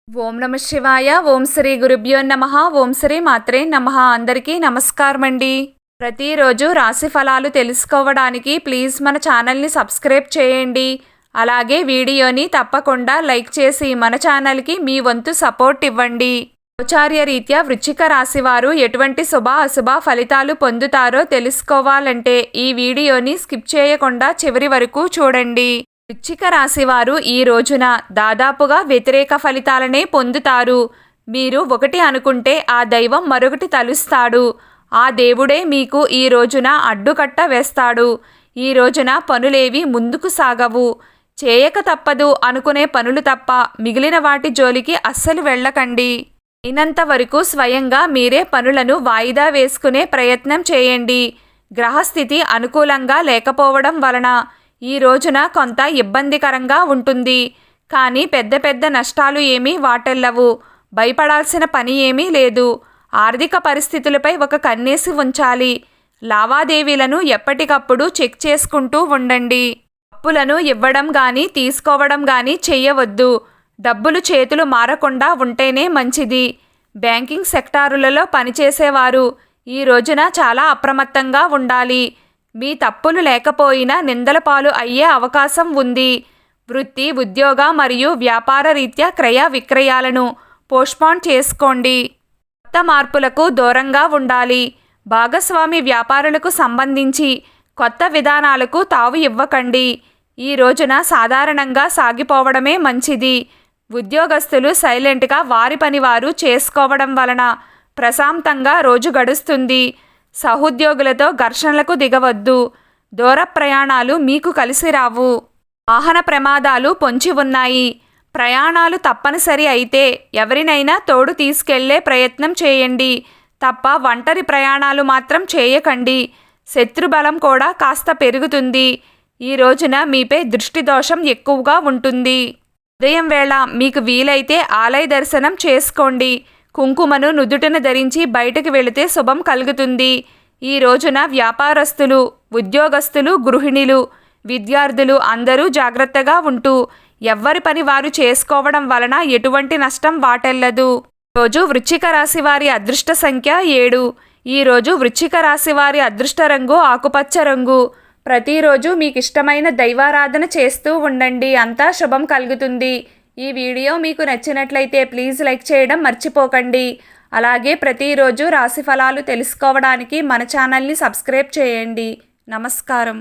ఓం నమ శివాయ. ఓం శ్రీ గురుభ్యో నమః. ఓం శ్రీ మాత్రే నమః. అందరికీ నమస్కారం అండి. ప్రతిరోజు రాశి ఫలాలు తెలుసుకోవడానికి ప్లీజ్ మన ఛానల్ని సబ్స్క్రైబ్ చేయండి. అలాగే వీడియోని తప్పకుండా లైక్ చేసి మన ఛానల్కి మీ వంతు సపోర్ట్ ఇవ్వండి. గోచార్య రీత్యా వృశ్చిక రాశి వారు ఎటువంటి శుభ అశుభ ఫలితాలు పొందుతారో తెలుసుకోవాలంటే ఈ వీడియోని స్కిప్ చేయకుండా చివరి వరకు చూడండి. వృశ్చిక రాశి వారు ఈ రోజున దాదాపుగా వ్యతిరేక ఫలితాలనే పొందుతారు. మీరు ఒకటి అనుకుంటే ఆ దైవం మరొకటి తలుస్తాడు. ఆ దేవుడే మీకు ఈ రోజున అడ్డుకట్ట వేస్తాడు. ఈ రోజున పనులేవి ముందుకు సాగవు. చేయక తప్పదు అనుకునే పనులు తప్ప మిగిలిన వాటి జోలికి అస్సలు వెళ్ళకండి. అయినంత వరకు స్వయంగా మీరే పనులను వాయిదా వేసుకునే ప్రయత్నం చేయండి. గ్రహస్థితి అనుకూలంగా లేకపోవడం వలన ఈ రోజున కొంత ఇబ్బందికరంగా ఉంటుంది. కానీ పెద్ద పెద్ద నష్టాలు ఏమీ వాటెల్లవు. భయపడాల్సిన పని ఏమీ లేదు. ఆర్థిక పరిస్థితులపై ఒక కన్నేసి ఉంచాలి. లావాదేవీలను ఎప్పటికప్పుడు చెక్ చేసుకుంటూ ఉండండి. అప్పులను ఇవ్వడం కానీ తీసుకోవడం కానీ చెయ్యవద్దు. డబ్బులు చేతులు మారకుండా ఉంటేనే మంచిది. బ్యాంకింగ్ సెక్టారులలో పనిచేసేవారు ఈ రోజున చాలా అప్రమత్తంగా ఉండాలి. మీ తప్పులు లేకపోయినా నిందల పాలు అయ్యే అవకాశం ఉంది. వృత్తి, ఉద్యోగ మరియు వ్యాపార రీత్యా క్రయ విక్రయాలను పోస్ట్పోన్ చేసుకోండి. కొత్త మార్పులకు దూరంగా ఉండాలి. భాగస్వామి వ్యాపారులకు సంబంధించి కొత్త విధానాలకు తావు ఇవ్వకండి. ఈ రోజున సాధారణంగా సాగిపోవడమే మంచిది. ఉద్యోగస్తులు సైలెంట్గా వారి పని వారు చేసుకోవడం వలన ప్రశాంతంగా రోజు గడుస్తుంది. సహోద్యోగులతో ఘర్షణలకు దిగవద్దు. దూర ప్రయాణాలు మీకు కలిసి రావు. వాహన ప్రమాదాలు పొంచి ఉన్నాయి. ప్రయాణాలు తప్పనిసరి అయితే ఎవరినైనా తోడు తీసుకెళ్లే ప్రయత్నం చేయండి తప్ప ఒంటరి ప్రయాణాలు మాత్రం చేయకండి. శత్రుబలం కూడా కాస్త పెరుగుతుంది. ఈ రోజున మీపై దృష్టి దోషం ఎక్కువగా ఉంటుంది. ఉదయం వేళ మీకు వీలైతే ఆలయ దర్శనం చేసుకోండి. కుంకుమను నుదుటిన ధరించి బయటకు వెళితే శుభం కలుగుతుంది. ఈ రోజున వ్యాపారస్తులు, ఉద్యోగస్తులు, గృహిణులు, విద్యార్థులు అందరూ జాగ్రత్తగా ఉంటూ ఎవ్వరి పని వారు చేసుకోవడం వలన ఎటువంటి నష్టం వాటెల్లదు. రోజు వృశ్చిక రాశి వారి అదృష్ట సంఖ్య 7. ఈరోజు వృశ్చిక రాశి వారి అదృష్ట రంగు ఆకుపచ్చ రంగు. ప్రతిరోజు మీకు ఇష్టమైన దైవారాధన చేస్తూ ఉండండి. అంతా శుభం కలుగుతుంది. ఈ వీడియో మీకు నచ్చినట్లయితే ప్లీజ్ లైక్ చేయడం మర్చిపోకండి. అలాగే ప్రతిరోజు రాశి ఫలాలు తెలుసుకోవడానికి మన ఛానల్ని సబ్స్క్రైబ్ చేయండి. నమస్కారం.